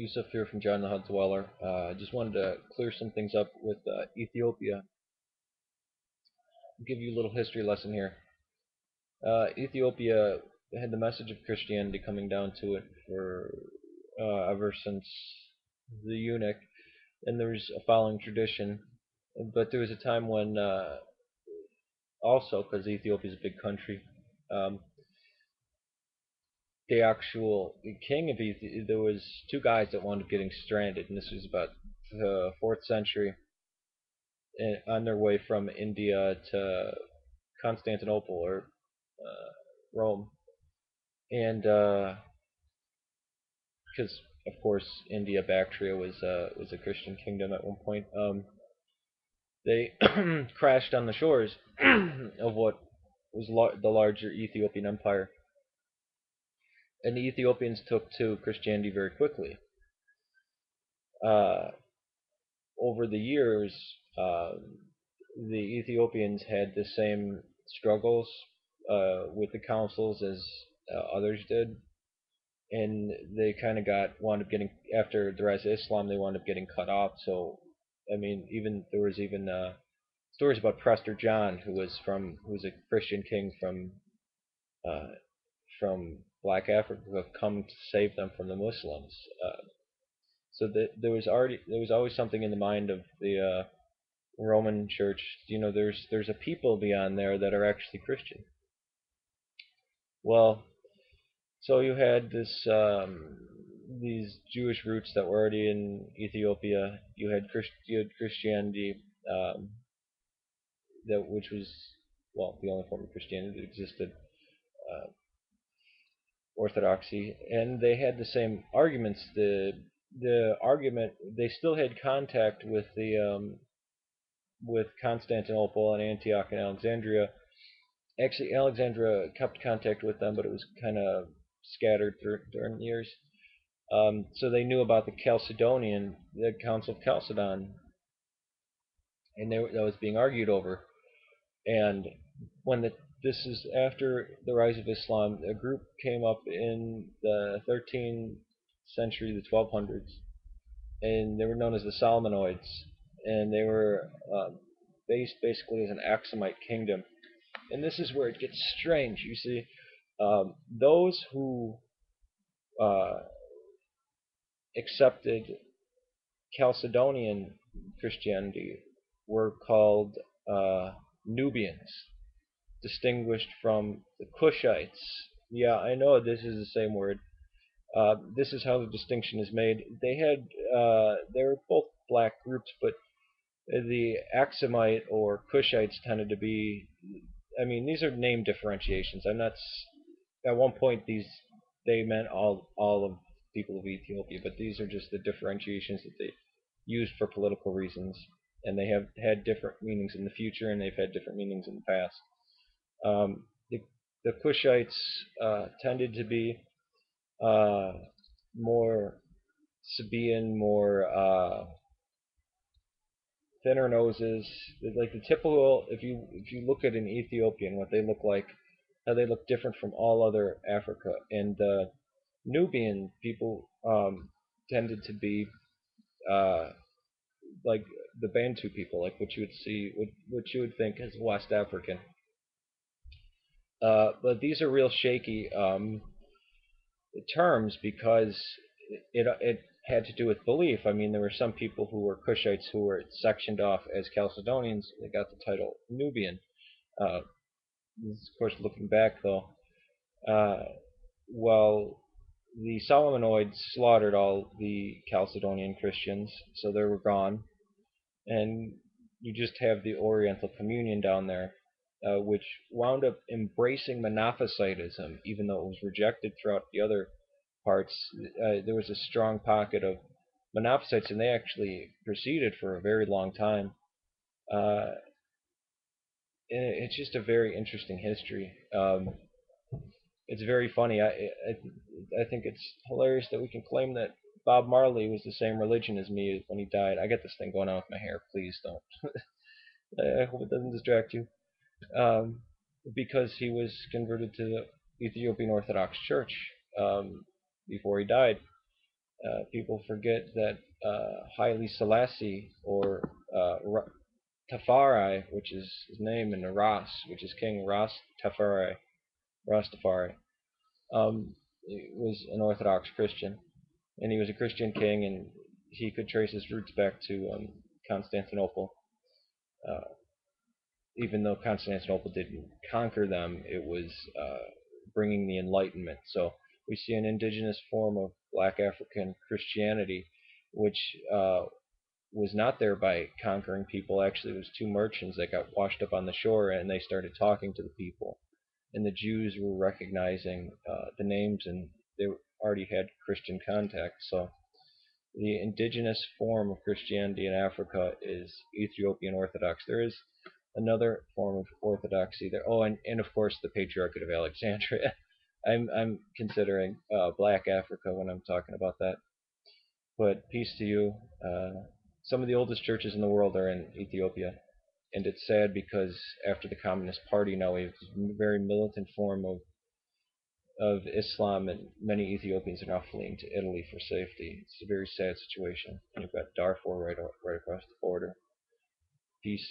Yusuf here from JohnTheHutDweller. I just wanted to clear some things up with Ethiopia. I'll give you a little history lesson here. Ethiopia had the message of Christianity coming down to it for ever since the eunuch, and there's a following tradition. But there was a time when also, because Ethiopia is a big country, um, the actual king of Ethiopia, there was two guys that wound up getting stranded, and this was about the 4th century on their way from India to Constantinople or Rome, and because of course India, Bactria was a Christian kingdom at one point. They crashed on the shores of what was the larger Ethiopian empire, and the Ethiopians took to Christianity very quickly. Uh, Over the years, the Ethiopians had the same struggles with the councils as others did, and they kind of wound up getting after the rise of Islam. They wound up getting cut off. So, I mean, even there was even stories about Prester John, who was a Christian king uh, from Black Africa, who have come to save them from the Muslims. So there was always something in the mind of the Roman Church. There's a people beyond there that are actually Christian. Well, so you had these Jewish roots that were already in Ethiopia. You had Christianity, which was, well, the only form of Christianity that existed, uh, Orthodoxy, and they had the same arguments. The argument, they still had contact with Constantinople and Antioch and Alexandria. Actually, Alexandria kept contact with them, but it was kind of scattered during the years. So they knew about the Council of Chalcedon, and that was being argued over. And when this is after the rise of Islam, a group came up in the 13th century, the 1200s, and they were known as the Solomonids, and they were based basically as an Aksumite kingdom. And this is where it gets strange. You see, those who uh, accepted Chalcedonian Christianity were called Nubians, distinguished from the Cushites. Yeah, I know this is the same word. This is how the distinction is made. They were both black groups, but the Aksumite or Cushites tended to be. I mean, these are name differentiations. I'm not. At one point, they meant all of people of Ethiopia, but these are just the differentiations that they used for political reasons, and they have had different meanings in the future, and they've had different meanings in the past. Um, the, the Cushites tended to be uh, more Sabaean, more thinner noses, like the typical. If you look at an Ethiopian, what they look like, how they look different from all other Africa, and the Nubian people tended to be uh, like the Bantu people, like what you would see, what you would think as West African. But these are real shaky terms because it had to do with belief. I mean, there were some people who were Cushites who were sectioned off as Chalcedonians. They got the title Nubian. Uh, of course, looking back though, uh, well, the Solomonids slaughtered all the Chalcedonian Christians, so they were gone, and you just have the Oriental Communion down there, which wound up embracing Monophysitism, even though it was rejected throughout the other parts. There was a strong pocket of Monophysites, and they actually proceeded for a very long time. Uh, and it's just a very interesting history. It's very funny. I think it's hilarious that we can claim that Bob Marley was the same religion as me when he died. I get this thing going on with my hair. Please don't. I hope it doesn't distract you. Um, because he was converted to the Ethiopian Orthodox Church before he died. People forget that Haile Selassie, or Tafari, which is his name, and Ras, which is King Ras Tafari, Rastafari, he was an Orthodox Christian, and he was a Christian king, and he could trace his roots back to Constantinople. Uh, Even though Constantinople didn't conquer them, it was bringing the Enlightenment. So we see an indigenous form of Black African Christianity, which was not there by conquering people. Actually, it was two merchants that got washed up on the shore, and they started talking to the people. And the Jews were recognizing the names, and they already had Christian contact. So the indigenous form of Christianity in Africa is Ethiopian Orthodox. There is another form of Orthodoxy there. Oh, and of course the Patriarchate of Alexandria. I'm considering Black Africa when I'm talking about that. But peace to you. Some of the oldest churches in the world are in Ethiopia, and it's sad because after the Communist Party, now we have a very militant form of Islam, and many Ethiopians are now fleeing to Italy for safety. It's a very sad situation. And you've got Darfur right across the border. Peace.